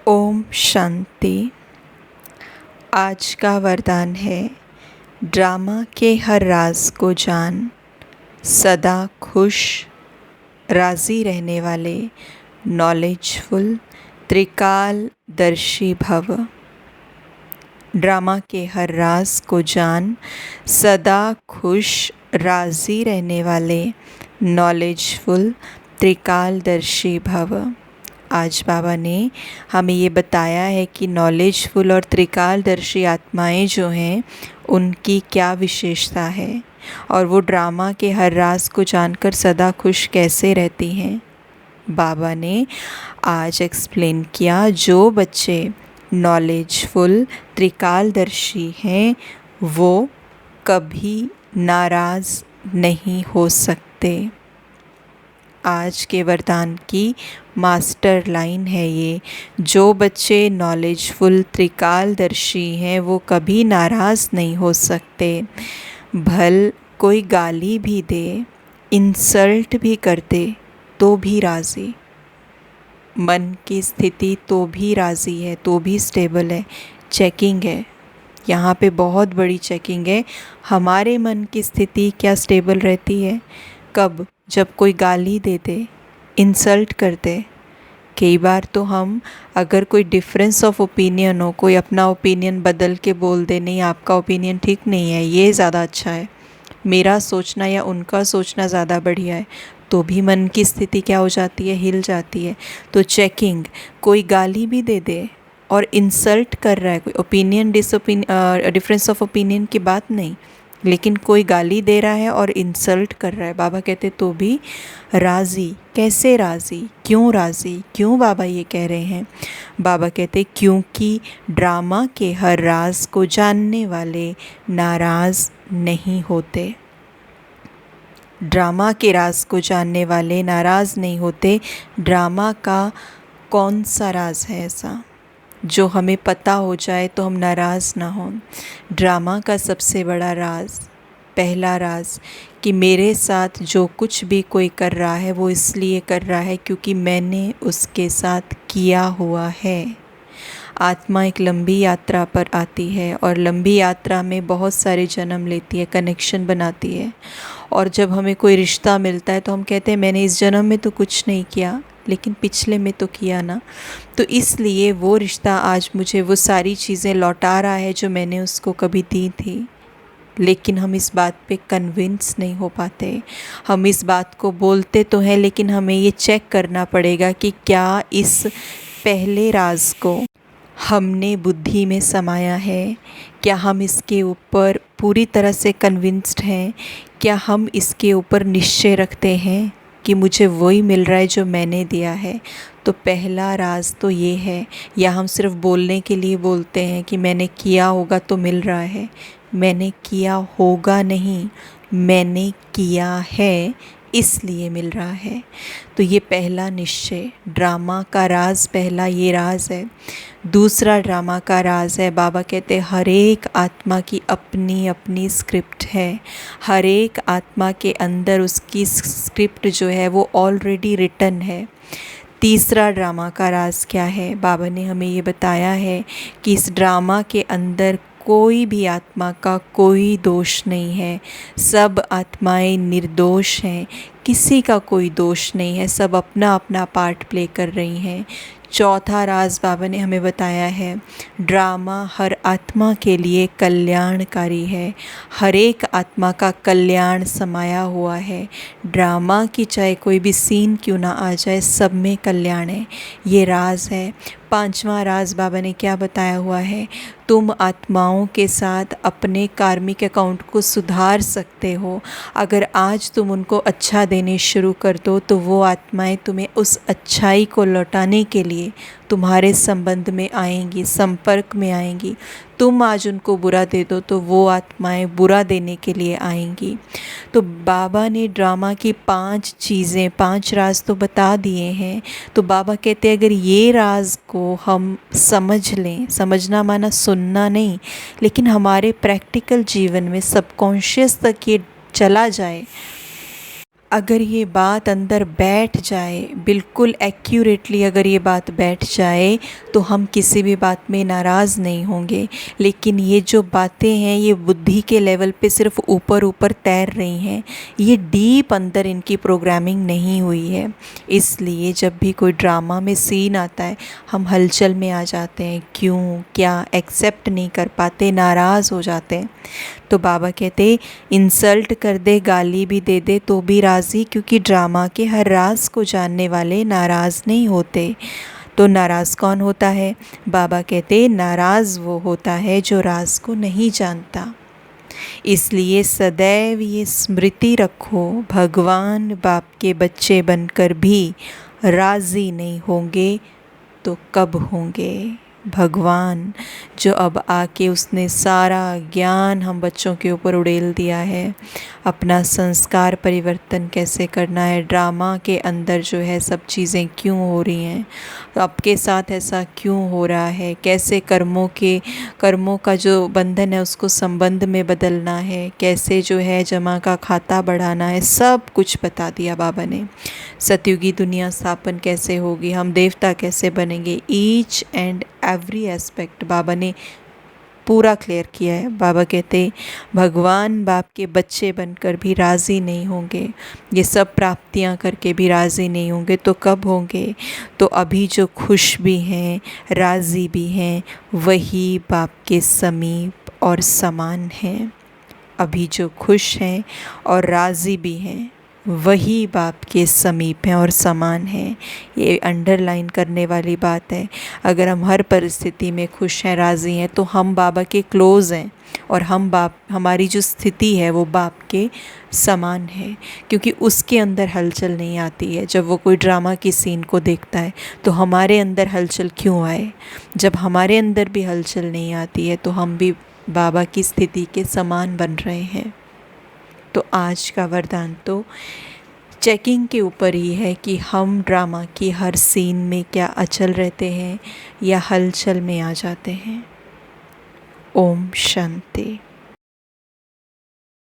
ओम शांति। आज का वरदान है, ड्रामा के हर राज को जान, सदा खुश राज़ी रहने वाले नॉलेजफुल त्रिकालदर्शी भव। ड्रामा के हर राज को जान, सदा खुश राज़ी रहने वाले नॉलेजफुल त्रिकालदर्शी भव। आज बाबा ने हमें ये बताया है कि नॉलेजफुल और त्रिकालदर्शी आत्माएं जो हैं उनकी क्या विशेषता है और वो ड्रामा के हर राज को जानकर सदा खुश कैसे रहती हैं। बाबा ने आज एक्सप्लेन किया, जो बच्चे नॉलेजफुल त्रिकालदर्शी हैं वो कभी नाराज़ नहीं हो सकते। आज के वरदान की मास्टर लाइन है ये, जो बच्चे नॉलेजफुल त्रिकालदर्शी हैं वो कभी नाराज़ नहीं हो सकते। भल कोई गाली भी दे, इंसल्ट भी करते तो भी राज़ी, मन की स्थिति तो भी राज़ी है, तो भी स्टेबल है। चेकिंग है, यहाँ पे बहुत बड़ी चेकिंग है। हमारे मन की स्थिति क्या स्टेबल रहती है? कब? जब कोई गाली दे दे, इंसल्ट कर दे। कई बार तो हम अगर कोई डिफरेंस ऑफ ओपिनियन हो, कोई अपना ओपिनियन बदल के बोल दे, नहीं आपका ओपिनियन ठीक नहीं है, ये ज़्यादा अच्छा है, मेरा सोचना या उनका सोचना ज़्यादा बढ़िया है, तो भी मन की स्थिति क्या हो जाती है? हिल जाती है। तो चेकिंग, कोई गाली भी दे दे और इंसल्ट कर रहा है, कोई ओपिनियन डिफरेंस ऑफ ओपिनियन की बात नहीं, लेकिन कोई गाली दे रहा है और इंसल्ट कर रहा है, बाबा कहते तो भी राज़ी। कैसे राज़ी? क्यों राज़ी? क्यों बाबा ये कह रहे हैं? बाबा कहते क्योंकि ड्रामा के हर राज को जानने वाले नाराज़ नहीं होते। ड्रामा के राज को जानने वाले नाराज़ नहीं होते। ड्रामा का कौन सा राज है ऐसा जो हमें पता हो जाए तो हम नाराज़ ना हों? ड्रामा का सबसे बड़ा राज, पहला राज, कि मेरे साथ जो कुछ भी कोई कर रहा है वो इसलिए कर रहा है क्योंकि मैंने उसके साथ किया हुआ है। आत्मा एक लंबी यात्रा पर आती है और लंबी यात्रा में बहुत सारे जन्म लेती है, कनेक्शन बनाती है, और जब हमें कोई रिश्ता मिलता है तो हम कहते हैं मैंने इस जन्म में तो कुछ नहीं किया, लेकिन पिछले में तो किया ना। तो इसलिए वो रिश्ता आज मुझे वो सारी चीज़ें लौटा रहा है जो मैंने उसको कभी दी थी। लेकिन हम इस बात पे कन्विंस नहीं हो पाते। हम इस बात को बोलते तो हैं, लेकिन हमें ये चेक करना पड़ेगा कि क्या इस पहले राज को हमने बुद्धि में समाया है, क्या हम इसके ऊपर पूरी तरह से कन्विंस्ड हैं, क्या हम इसके ऊपर निश्चय रखते हैं कि मुझे वही मिल रहा है जो मैंने दिया है। तो पहला राज तो ये है, या हम सिर्फ बोलने के लिए बोलते हैं कि मैंने किया होगा तो मिल रहा है। मैंने किया होगा नहीं, मैंने किया है इसलिए मिल रहा है। तो ये पहला निश्चय, ड्रामा का राज पहला ये राज है। दूसरा ड्रामा का राज है, बाबा कहते हैं हर एक आत्मा की अपनी अपनी स्क्रिप्ट है। हर एक आत्मा के अंदर उसकी स्क्रिप्ट जो है वो ऑलरेडी रिटन है। तीसरा ड्रामा का राज क्या है? बाबा ने हमें ये बताया है कि इस ड्रामा के अंदर कोई भी आत्मा का कोई दोष नहीं है। सब आत्माएं निर्दोष हैं, किसी का कोई दोष नहीं है, सब अपना अपना पार्ट प्ले कर रही हैं। चौथा राज बाबा ने हमें बताया है, ड्रामा हर आत्मा के लिए कल्याणकारी है। हर एक आत्मा का कल्याण समाया हुआ है। ड्रामा की चाहे कोई भी सीन क्यों ना आ जाए, सब में कल्याण है। ये राज है। पांचवा राज बाबा ने क्या बताया हुआ है? तुम आत्माओं के साथ अपने कार्मिक अकाउंट को सुधार सकते हो। अगर आज तुम उनको अच्छा देने शुरू कर दो तो वो आत्माएं तुम्हें उस अच्छाई को लौटाने के लिए तुम्हारे संबंध में आएंगी, संपर्क में आएंगी। तुम आज उनको बुरा दे दो तो वो आत्माएं बुरा देने के लिए आएंगी। तो बाबा ने ड्रामा की 5 चीज़ें, 5 राज तो बता दिए हैं। तो बाबा कहते हैं अगर ये राज को हम समझ लें, समझना माना सुनना नहीं, लेकिन हमारे प्रैक्टिकल जीवन में सबकॉन्शियस तक ये चला जाए, अगर ये बात अंदर बैठ जाए, बिल्कुल एक्यूरेटली अगर ये बात बैठ जाए, तो हम किसी भी बात में नाराज़ नहीं होंगे। लेकिन ये जो बातें हैं ये बुद्धि के लेवल पे सिर्फ ऊपर ऊपर तैर रही हैं, ये डीप अंदर इनकी प्रोग्रामिंग नहीं हुई है। इसलिए जब भी कोई ड्रामा में सीन आता है हम हलचल में आ जाते हैं, क्यों क्या एक्सेप्ट नहीं कर पाते, नाराज़ हो जाते हैं। तो बाबा कहते इंसल्ट कर दे, गाली भी दे दे तो भी राज़ी, क्योंकि ड्रामा के हर राज को जानने वाले नाराज़ नहीं होते। तो नाराज़ कौन होता है? बाबा कहते नाराज़ वो होता है जो राज को नहीं जानता। इसलिए सदैव ये स्मृति रखो, भगवान बाप के बच्चे बनकर भी राज़ी नहीं होंगे तो कब होंगे? भगवान जो अब आके उसने सारा ज्ञान हम बच्चों के ऊपर उड़ेल दिया है, अपना संस्कार परिवर्तन कैसे करना है, ड्रामा के अंदर जो है सब चीज़ें क्यों हो रही हैं, तो आपके साथ ऐसा क्यों हो रहा है, कैसे कर्मों का जो बंधन है उसको संबंध में बदलना है, कैसे जो है जमा का खाता बढ़ाना है, सब कुछ बता दिया बाबा ने। सतयुगी दुनिया स्थापन कैसे होगी, हम देवता कैसे बनेंगे, ईच एंड एवरी एस्पेक्ट बाबा ने पूरा क्लियर किया है। बाबा कहते भगवान बाप के बच्चे बनकर भी राज़ी नहीं होंगे, ये सब प्राप्तियां करके भी राज़ी नहीं होंगे तो कब होंगे? तो अभी जो खुश भी हैं, राज़ी भी हैं, वही बाप के समीप और समान हैं। अभी जो खुश हैं और राज़ी भी हैं वही बाप के समीप हैं और समान हैं। ये अंडरलाइन करने वाली बात है। अगर हम हर परिस्थिति में खुश हैं, राज़ी हैं, तो हम बाबा के क्लोज़ हैं और हमारी जो स्थिति है वो बाप के समान है, क्योंकि उसके अंदर हलचल नहीं आती है। जब वो कोई ड्रामा की सीन को देखता है तो हमारे अंदर हलचल क्यों आए? जब हमारे अंदर भी हलचल नहीं आती है तो हम भी बाबा की स्थिति के समान बन रहे हैं। तो आज का वरदान तो चेकिंग के ऊपर ही है कि हम ड्रामा की हर सीन में क्या अचल रहते हैं या हलचल में आ जाते हैं। ओम शांति।